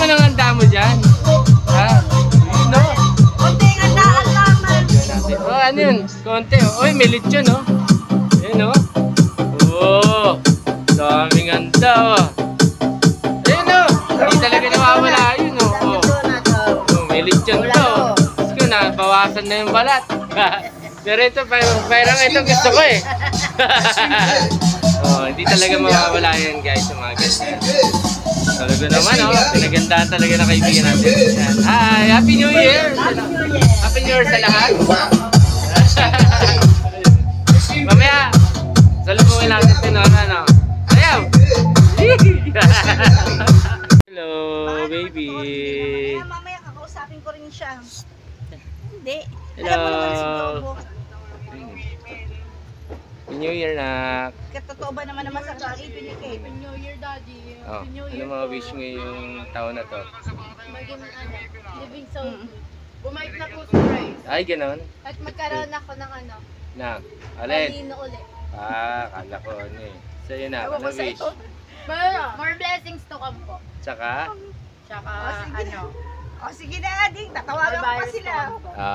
naman ang handa mo dyan? Ha? Yun, no? Konting andaan lang. Oh, ano yun? Konti. Uy, may lechon, no? Ayun, no? Oh, daming handa, oh. Ayun, no? Hindi talaga nawawala yun, no? Oh, may lechon to. Tapos ko na, bawasan na yung balat. Pero ito, parang ito gusto ko eh. Oh, hindi talaga mawawala yan guys sa mga ganyan. Talaga naman, oh. Pinagandaan talaga na kaibigan natin. Yan. Hi! Happy New Year! Happy New Year sa lahat! Mamaya, salubungin natin ito, no? Ano? Ayaw! Hello, baby! Mamaya kakausapin ko rin siya. Hindi. Hello! New Year na. Totoo ba naman naman sa ito niyo kay? New Year, Daddy. Oh, ano mga wish mo yung taon na to? Maging living so good. Bumalik na po sa price. Ay, ganon. At magkaroon ako ng Na, ulit. malino ulit. Kala ko ano eh. So yun na, ano wish? More blessings to come po. Tsaka? Tsaka Sige na, Ading. Tatawagan ko pa sila.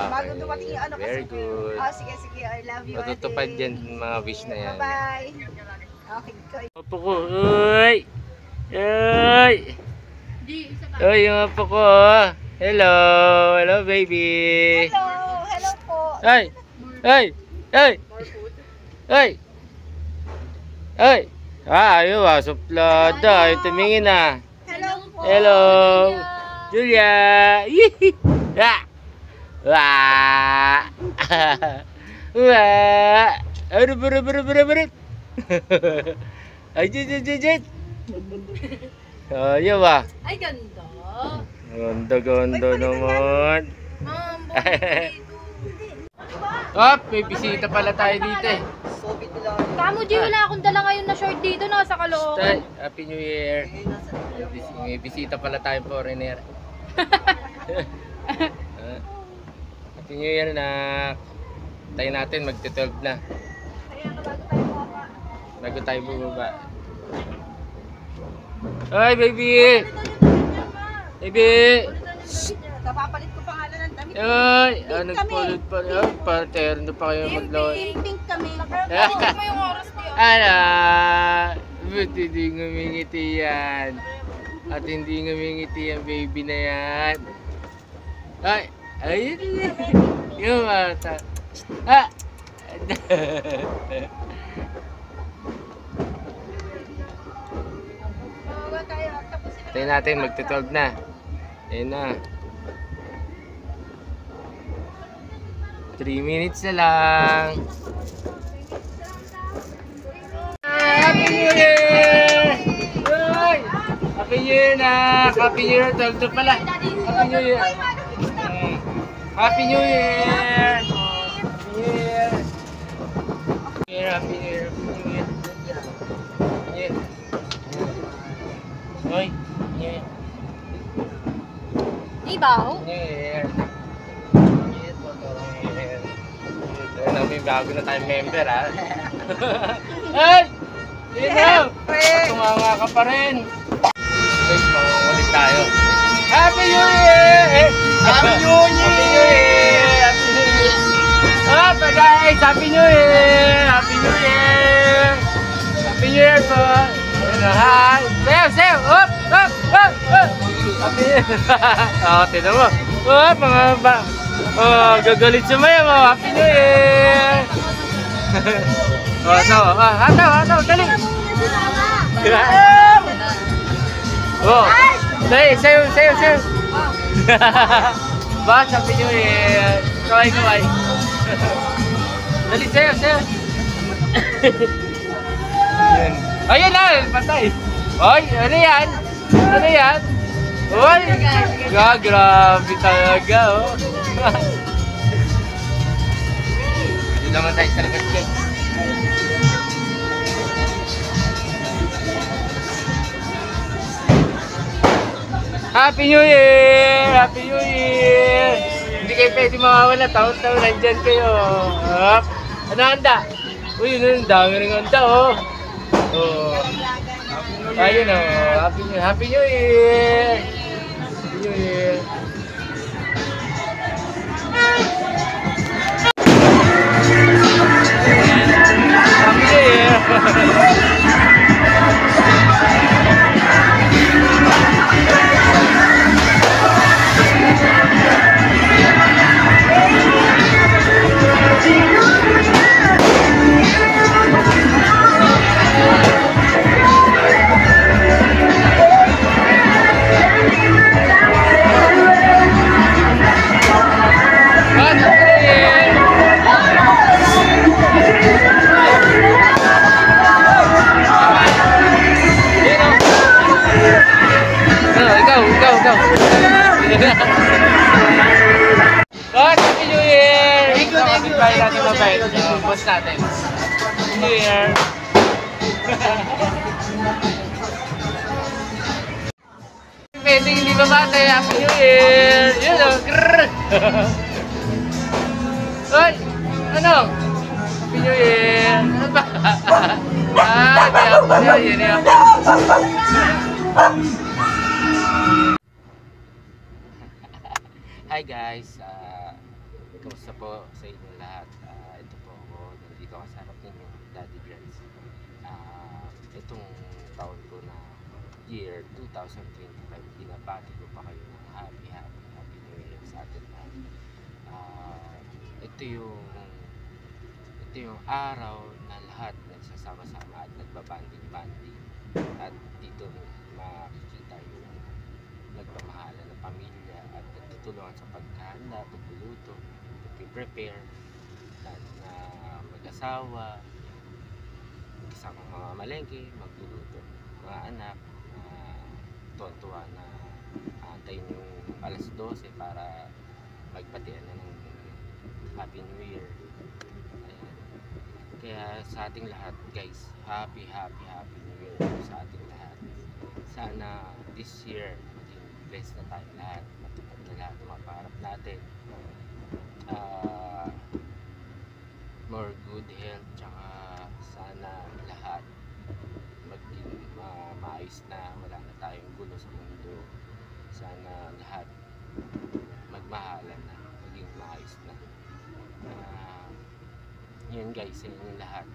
Bago dumating yung ano kasi. Very good. Sige. I love you, Ading. Matutupad yan mga wish na yan. Bye-bye. Okay. Apo ko, uy! Uy! Uy, yung apo ko, oh. Hello! Hello, baby! Hello po. Ay! Ay! Ay! Ay! Ay! Ayaw suplada. Ay, tumingin na. Hello po. Hello! Julia! Yee! Ah! Wah! Wah! Arut! Ay, jit! Ayaw ba? Ay, ganda. Ganda naman. Ma'am, Oh, may bisita pala tayo dito eh. Kamo, G, wala akong dala ngayon na short dito. Nasa Caloocan. Happy New Year. May bisita pala tayong foreigner. Happy New Year na. Tayo natin, magti-12 na. Bago tayo bubaba. Hi, baby! Baby! Kapapalit ko pangalan ng damit. Ay! Nagpulot pa. Paterno pa kayo maglawan. Pink kami. Check mo yung oras niyo. Ba't hindi ngumingiti yan? At hindi ngumingiti yung baby na yan. Ay, yung mata. Tayo natin, magti-12 na. Ayun na. 3 minutes na lang. Happy New Year! Uy! Happy New Year na! Happy New Year! 12 pala. Happy New Year! Happy New Year! Happy New Year! Happy New Year! Happy New Year! Hoy! New Year! Ibaw? New Year! May bago na tayong member, ha? Ay! Dino! Tumanga ka pa rin. Guys, mangungulit tayo. Happy New Year! Happy New Year! Happy New Year! Happy New Year! Up, guys! Happy New Year! Happy New Year! Happy New Year po! Hi! Sayo! Up! Happy New Year! Tinan mo. Mga ba... gagalit sumaya mo. Happy New Year! Hataw, dali! Sayo! Bas, Happy New Year! Kaway! Dali, sayo! Ayun na! Patay! Oy, ano yan? Oy! Grabe talaga, oh! Dito naman tayo sa labas, guys. Happy New Year! Happy New Year! Hindi kayo pwede mawawala. Taon-taon nandyan kayo. Ano handa? Uy, yun ang dami rin handa, oh. Ayun, oh. Happy New Year! Go, go. Boss, Happy New Year! Thank you, thank you, Kapit-bahay thank natin you, mabait. thank you. Boss natin. Happy New Year! Pwedeng hindi ba bate? Happy New Year! Yun o! Grrrr! Hoy! Ano? Happy New Year! Ano ba? Kaya Happy New Year yan. Hi guys! Kamusta po sa inyo lahat? Ito po ako, nandito kasarap ninyo, Daddy Grants. Itong taon ko na year 2025, binabati ko pa kayo ng happy New Year sa atin lahat. Ito yung araw na lahat nagsasama-sama at nagbabanding-banding, at dito makikita yung nagmamahalan ng pamilya at nagtutulungan sa paghahanda, pagluluto, pag-prepare na mag-asawa, kasama mga malengke, magluluto, mga anak, tuwa na antayin yung alas 12 para magpatian na ng Happy New Year. Ayan. Kaya sa ating lahat guys, happy New Year sa ating lahat. Sana this year maging blessed na tayo lahat, matupad na lahat ng mga pangarap natin. More good health, tsaka sana lahat maging maayos na, wala na tayong gulo sa mundo. Sana lahat magmahalan na, maging maayos na. Yun guys, sa inyo lahat,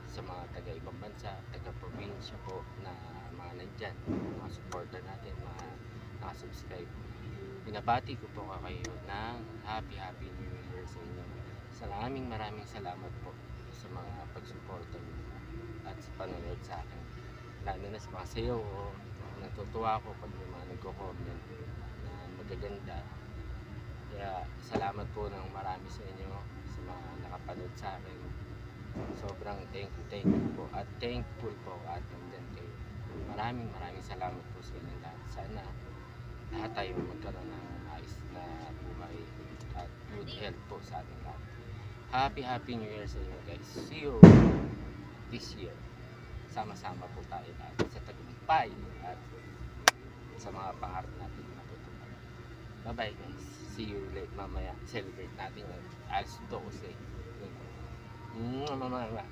sa mga taga-ibang bansa, taga-probinsya po na mga nandyan, mga supporter natin, mga nakasubscribe, binabati ko po kayo ng happy New Year sa inyo. Maraming salamat po sa mga pagsuporta nyo at sa panonood sa akin, lalo na sa mga sayo ko. Natutuwa ako pag may mga nagko-comment na magaganda. Kaya salamat po ng marami sa inyo, sa mga nakapanood sa akin. Sobrang thank you po, at thankful po at nandyan kayo. Maraming salamat po sa inyo lahat. Sana lahat tayo magkaroon ng ayos na buhay at good health po sa ating lahat. Happy New Year sa inyo guys. See you this year. Sama-sama po tayo lahat sa tagumpay at sa mga pangarap natin matutupad. Bye bye guys. See you late mamaya. Celebrate natin yung alas 12. Mamaya.